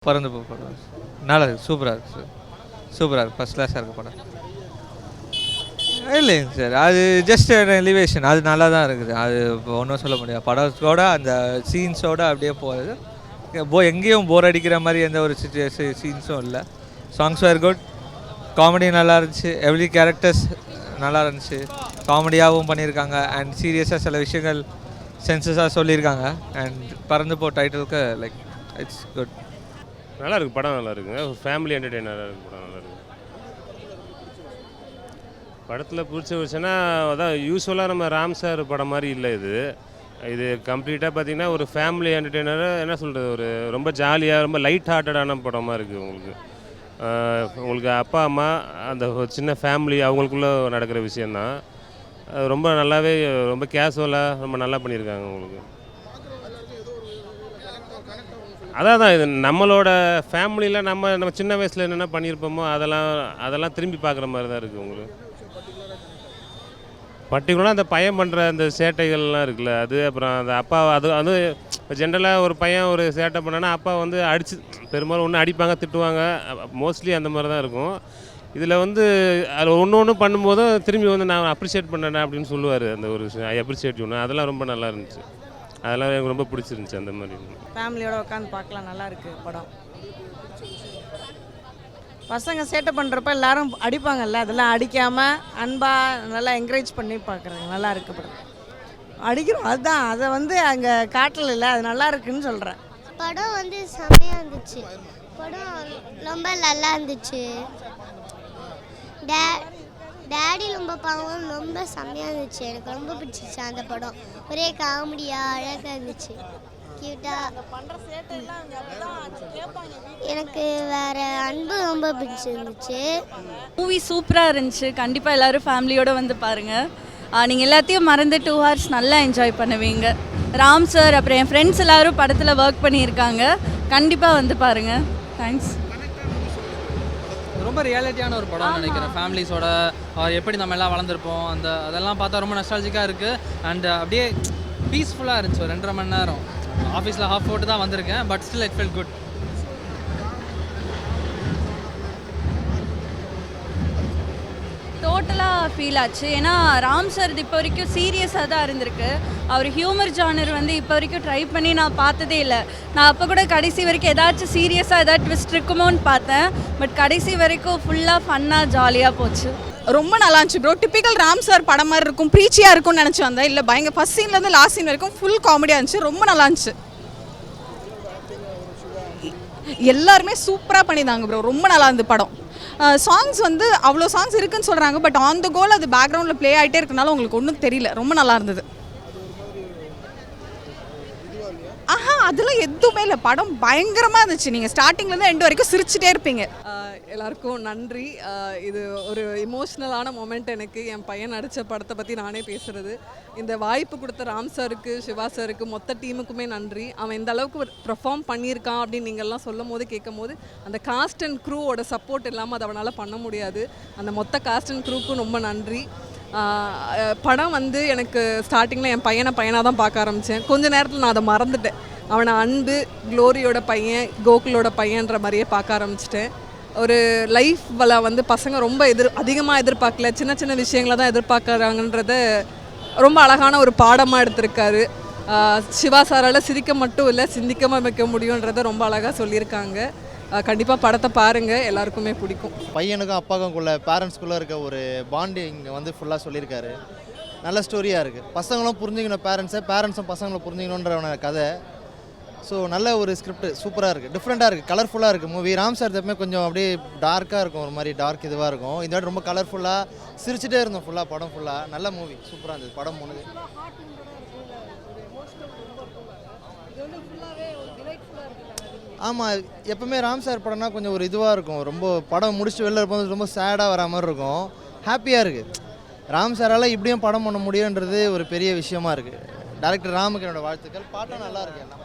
பறந்து போ படம் நல்லா இருக்குது, சூப்பராக இருக்குது சார், சூப்பராக இருக்குது, ஃபஸ்ட் கிளாஸாக இருக்குது படம். இல்லைங்க சார், அது ஜஸ்ட் எலிவேஷன், அது நல்லா தான் இருக்குது, அது இப்போ ஒன்றும் சொல்ல முடியாது. படத்தோட அந்த சீன்ஸோடு அப்படியே போகுது. எங்கேயும் போர் அடிக்கிற மாதிரி எந்த ஒரு சீன்ஸும் இல்லை. சாங்ஸ் வேர் குட், காமெடி நல்லா இருந்துச்சு, எவ்ரி கேரக்டர்ஸ் நல்லா இருந்துச்சு, காமெடியாகவும் பண்ணியிருக்காங்க அண்ட் சீரியஸாக சில விஷயங்கள் சென்சஸாக சொல்லியிருக்காங்க. அண்ட் பறந்து போ டைட்டிலுக்கு லைக் இட்ஸ் குட். நல்லா இருக்குது, படம் நல்லா இருக்குங்க, ஃபேமிலி என்டர்டெய்னராக இருக்குது, படம் நல்லா இருக்குது. படத்தில் பிடிச்ச விஷயம்னா அதான் யூஸ்வலாக நம்ம ராம் சார் படம் மாதிரி இல்லை இது. இது கம்ப்ளீட்டாக பார்த்திங்கன்னா ஒரு ஃபேமிலி என்டர்டெய்னராக என்ன சொல்கிறது, ஒரு ரொம்ப ஜாலியாக ரொம்ப லைட் ஹார்ட்டடான படமாக இருக்குது. உங்களுக்கு அப்பா அம்மா அந்த ஒரு சின்ன ஃபேமிலி அவங்களுக்குள்ளே நடக்கிற விஷயந்தான். அது ரொம்ப நல்லாவே ரொம்ப கேஷுவலாக ரொம்ப நல்லா பண்ணியிருக்காங்க உங்களுக்கு. அதான் இது நம்மளோட ஃபேமிலியில் நம்ம சின்ன வயசில் என்னென்ன பண்ணியிருப்போமோ அதெல்லாம் திரும்பி பார்க்குற மாதிரி தான் இருக்குது உங்களுக்கு. பர்டிகுலராக அந்த பையன் பண்ணுற அந்த சேட்டைகள்லாம் இருக்குல்ல, அது அப்புறம் அந்த அப்பா அது இப்போ ஜென்ரலாக ஒரு பையன் ஒரு சேட்டை பண்ணான்னா அப்பா வந்து அடித்து பெரும்பாலும் ஒன்று அடிப்பாங்க திட்டுவாங்க, மோஸ்ட்லி அந்த மாதிரி தான் இருக்கும். இதில் அதில் ஒன்று பண்ணும்போதும் திரும்பி நான் அப்ரிஷியேட் பண்ணேன் அப்படின்னு சொல்லுவார். அந்த ஒரு விஷயம் ஐ அப்ரிஷியேட் ஒன்று, அதெல்லாம் ரொம்ப நல்லா இருந்துச்சு, அதெல்லாம் எனக்கு ரொம்ப பிடிச்சிருந்துச்சி. அந்த மாதிரி ஃபேமிலியோட உட்காந்து பார்க்கலாம், நல்லா இருக்குது படம். பசங்க சேட்டை பண்ணுறப்ப எல்லாரும் அடிப்பாங்கல்ல, அதெல்லாம் அடிக்காமல் அன்பாக நல்லா என்கரேஜ் பண்ணி பார்க்குறாங்க, நல்லா இருக்குது படம். அடிக்கிறோம் அதுதான், அதை அங்கே காட்டல இல்லை, அது நல்லா இருக்குன்னு சொல்கிறேன். படம் செம்மையாக இருந்துச்சு, படம் ரொம்ப நல்லா இருந்துச்சு. டேடி ரொம்ப பாவம், ரொம்ப செம்மையாக இருந்துச்சு, எனக்கு ரொம்ப பிடிச்சிச்சு அந்த படம். ஒரே காமெடியாக அழகாக இருந்துச்சு, எனக்கு வேற அன்பு ரொம்ப பிடிச்சிருந்துச்சு. மூவி சூப்பராக இருந்துச்சு, கண்டிப்பாக எல்லோரும் ஃபேமிலியோடு வந்து பாருங்கள். நீங்கள் எல்லாத்தையும் மறந்து 2 hours நல்லா என்ஜாய் பண்ணுவீங்க. ராம் சார் அப்புறம் என் ஃப்ரெண்ட்ஸ் எல்லோரும் படத்தில் ஒர்க் பண்ணியிருக்காங்க, கண்டிப்பாக வந்து பாருங்கள். தேங்க்ஸ். ரொம்ப ரியாலிட்டியான ஒரு படம் நினைக்கிறேன். ஃபேமிலிஸோட எப்படி நம்ம எல்லாம் வளர்ந்துருப்போம் அதெல்லாம் பார்த்தா ரொம்ப நஸ்டாலஜிக்காக இருக்குது. அண்ட் அப்படியே பீஸ்ஃபுல்லாக இருந்துச்சு. ஒரு 2.5 மணி நேரம் ஆஃபீஸில் ஹாஃப் போட்டு தான் வந்திருக்கேன், but still it felt good. டோட்டலாக ஃபீல் ஆச்சு. ஏன்னா ராம் சார் இப்போ வரைக்கும் சீரியஸாக தான் இருந்திருக்கு. அவர் ஹியூமர் ஜானர் இப்போ வரைக்கும் ட்ரை பண்ணி நான் பார்த்ததே இல்லை. நான் அப்போ கூட கடைசி வரைக்கும் ஏதாச்சும் சீரியஸாக ஏதாவது ட்விஸ்ட் இருக்குமோன்னு பார்த்தேன், பட் கடைசி வரைக்கும் ஃபுல்லாக ஃபன்னாக ஜாலியாக போச்சு. ரொம்ப நல்லா இருந்துச்சு ப்ரோ. டிப்பிக்கல் ராம் சார் படம் மாதிரி இருக்கும், ப்ரீச்சியாக இருக்கும்னு நினச்சி வந்தேன். இல்லை, பயங்கர ஃபஸ்ட் சீன்லேருந்து லாஸ்ட் சீன் வரைக்கும் ஃபுல் காமெடியாக இருந்துச்சு, ரொம்ப நல்லா இருந்துச்சு. எல்லாருமே சூப்பராக பண்ணியிருந்தாங்க ப்ரோ, ரொம்ப நல்லா இருந்தது படம். சாங்ஸ் அவ்வளோ சாங்ஸ் இருக்குன்னு சொல்கிறாங்க, பட் ஆன் த கோல் அது பேக்ரவுண்டில் ப்ளே ஆகிட்டே இருக்கனால உங்களுக்கு ஒன்றும் தெரியல, ரொம்ப நல்லா இருந்தது. அதெல்லாம் எதுவுமே இல்லை, படம் பயங்கரமாக இருந்துச்சு. நீங்கள் ஸ்டார்டிங்லேருந்து எண்டு வரைக்கும் சிரிச்சுட்டே இருப்பீங்க. எல்லாருக்கும் நன்றி. இது ஒரு இமோஷ்னலான மொமெண்ட் எனக்கு. என் பையன் நடித்த படத்தை பற்றி நானே பேசுகிறது. இந்த வாய்ப்பு கொடுத்த ராம் சாருக்கு, சிவா சாருக்கு, மொத்த டீமுக்குமே நன்றி. அவன் இந்த அளவுக்கு பெர்ஃபார்ம் பண்ணியிருக்கான் அப்படின்னு நீங்கள்லாம் சொல்லும் போது கேட்கும் போது அந்த காஸ்ட் அண்ட் க்ரூவோட சப்போர்ட் இல்லாமல் அதை அவனால் பண்ண முடியாது. அந்த மொத்த காஸ்ட் அண்ட் க்ரூக்கும் ரொம்ப நன்றி. படம் எனக்கு ஸ்டார்டிங்கில் என் பையனாக தான் பார்க்க ஆரம்பித்தேன். கொஞ்ச நேரத்தில் நான் அதை மறந்துட்டேன். அவனை அன்பு, க்ளோரியோட பையன், கோகுலோட பையன்ற மாதிரியே பார்க்க ஆரம்பிச்சிட்டேன். ஒரு லைஃப்பில் பசங்க ரொம்ப அதிகமாக எதிர்பார்க்கல, சின்ன சின்ன விஷயங்களை தான் எதிர்பார்க்குறாங்கன்றத ரொம்ப அழகான ஒரு பாடமாக எடுத்திருக்காரு. சிவா சாரால் சிரிக்க மட்டும் இல்லை, சிந்திக்காமல் வைக்க முடியுன்றதை ரொம்ப அழகாக சொல்லியிருக்காங்க. கண்டிப்பாக படத்தை பாருங்கள், எல்லாருக்குமே பிடிக்கும். பையனுக்கும் அப்பாவுக்குள்ள பேரண்ட்ஸ்குள்ளே இருக்க ஒரு பாண்டிங் ஃபுல்லாக சொல்லியிருக்காரு. நல்ல ஸ்டோரியாக இருக்குது. பசங்களும் புரிஞ்சுக்கணும் பேரண்ட்ஸும் பசங்களும் புரிஞ்சுக்கணுன்ற கதை. ஸோ நல்ல ஒரு ஸ்கிரிப்ட், சூப்பராக இருக்குது, டிஃப்ரெண்ட்டாக இருக்குது, கலர்ஃபுல்லாக இருக்குது மூவி. ராம் சார் எப்பவுமே கொஞ்சம் அப்படியே டார்க்காக இருக்கும், ஒரு மாதிரி டார்க் இதுவாக இருக்கும். இந்த வாட்டி ரொம்ப கலர்ஃபுல்லாக சிரிச்சுட்டே இருந்தோம் ஃபுல்லாக, படம் ஃபுல்லாக. நல்ல மூவி, சூப்பராக இருந்தது படம் போனது. ஆமாம், எப்பவுமே ராம் சார் படம்னா கொஞ்சம் ஒரு இதுவாக இருக்கும், ரொம்ப படம் முடிச்சுட்டு வெளில இருப்போது ரொம்ப சேடாக வர மாதிரி இருக்கும். ஹாப்பியாக இருக்குது. ராம் சாரால் இப்படியும் படம் பண்ண முடியுன்றது ஒரு பெரிய விஷயமா இருக்குது. டைரக்டர் ராமுக்கு என்னோடய வாழ்த்துக்கள். பாட்டும் நல்லா இருக்குது.